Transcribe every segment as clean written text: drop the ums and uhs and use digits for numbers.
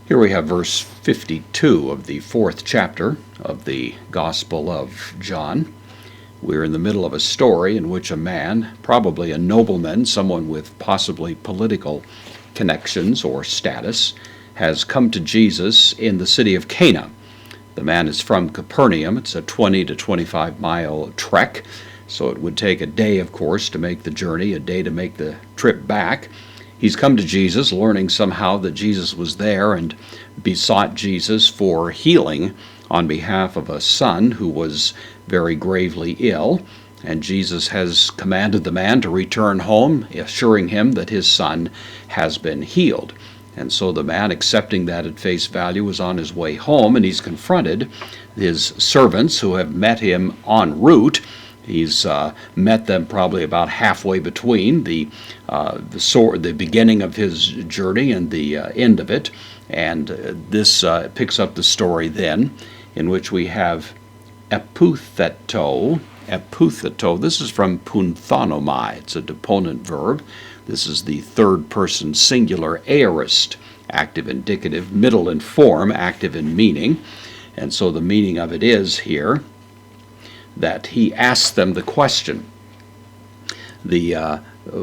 Here we have verse 52 of the 4th chapter of the Gospel of John. We're in the middle of a story in which a man, probably a nobleman, someone with possibly political connections or status, has come to Jesus in the city of Cana. The man is from Capernaum. It's a 20 to 25 mile trek, so it would take a day, of course, to make the journey, a day to make the trip back. He's come to Jesus, learning somehow that Jesus was there, and besought Jesus for healing on behalf of a son who was very gravely ill. And Jesus has commanded the man to return home, assuring him that his son has been healed. And so the man, accepting that at face value, is on his way home, and he's confronted his servants who have met him en route. He's met them probably about halfway between the beginning of his journey and the end of it. And this picks up the story then, in which we have eputheto. Eputheto, this is from punthonomai. It's a deponent verb. This is the third person singular aorist, active indicative, middle in form, active in meaning. And so the meaning of it is here that he asked them the question. The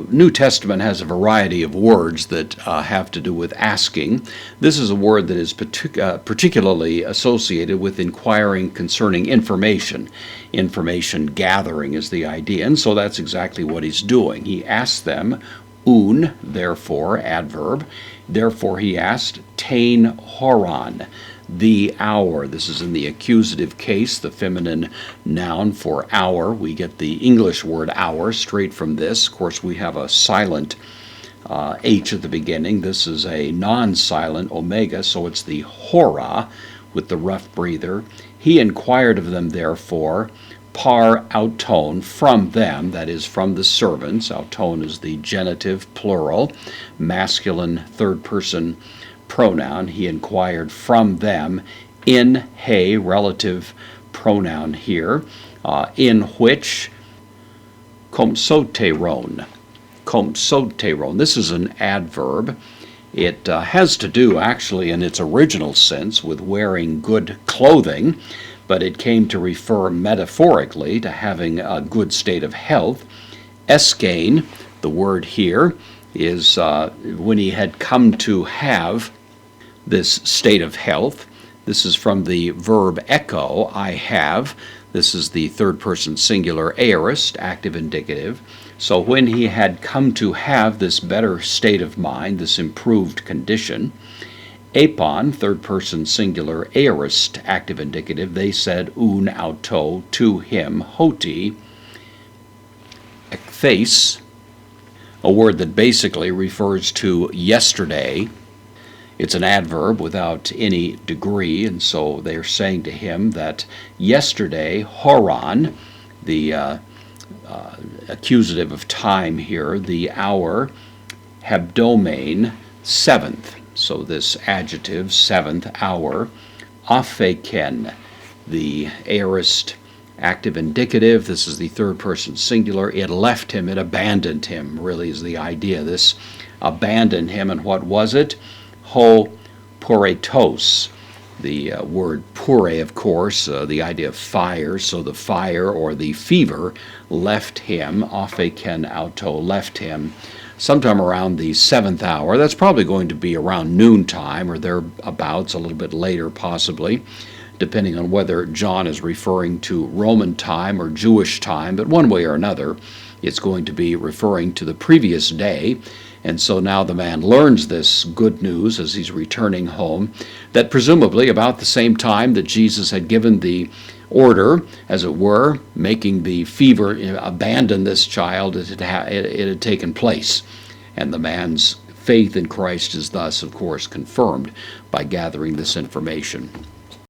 New Testament has a variety of words that have to do with asking. This is a word that is particularly associated with inquiring concerning information. Information gathering is the idea, and so that's exactly what he's doing. He asked them, therefore, adverb. Therefore he asked, tein horon, the hour. This is in the accusative case, the feminine noun for hour. We get the English word hour straight from this. Of course, we have a silent H at the beginning. This is a non-silent omega, so it's the hora with the rough breather. He inquired of them, therefore, par auton, from them, that is, from the servants. Auton is the genitive plural, masculine third person pronoun. He inquired from them in he, relative pronoun here, in which komsoteron. Komsoteron. This is an adverb. It has to do, actually, in its original sense, with wearing good clothing, but it came to refer metaphorically to having a good state of health. Eskein, the word here, is when he had come to have this state of health. This is from the verb echo, I have. This is the third person singular aorist, active indicative. So when he had come to have this better state of mind, this improved condition, epon, third person singular aorist, active indicative, they said auto, to him, hoti, ekthase, a word that basically refers to yesterday. It's an adverb without any degree, and so they're saying to him that yesterday, horon, the accusative of time here, the hour, hebdomain, seventh. So this adjective, seventh hour, apheken, the aorist active indicative. This is the third person singular. It left him, it abandoned him, really is the idea. This abandoned him, and what was it? Ho poretos, the word pure, of course, the idea of fire, so the fire or the fever left him, apheken auto, left him, sometime around the 7th hour. That's probably going to be around noontime or thereabouts, a little bit later possibly, depending on whether John is referring to Roman time or Jewish time, but one way or another, it's going to be referring to the previous day. And so now the man learns this good news as he's returning home, that presumably about the same time that Jesus had given the order, as it were, making the fever abandon this child, it had taken place. And the man's faith in Christ is thus, of course, confirmed by gathering this information.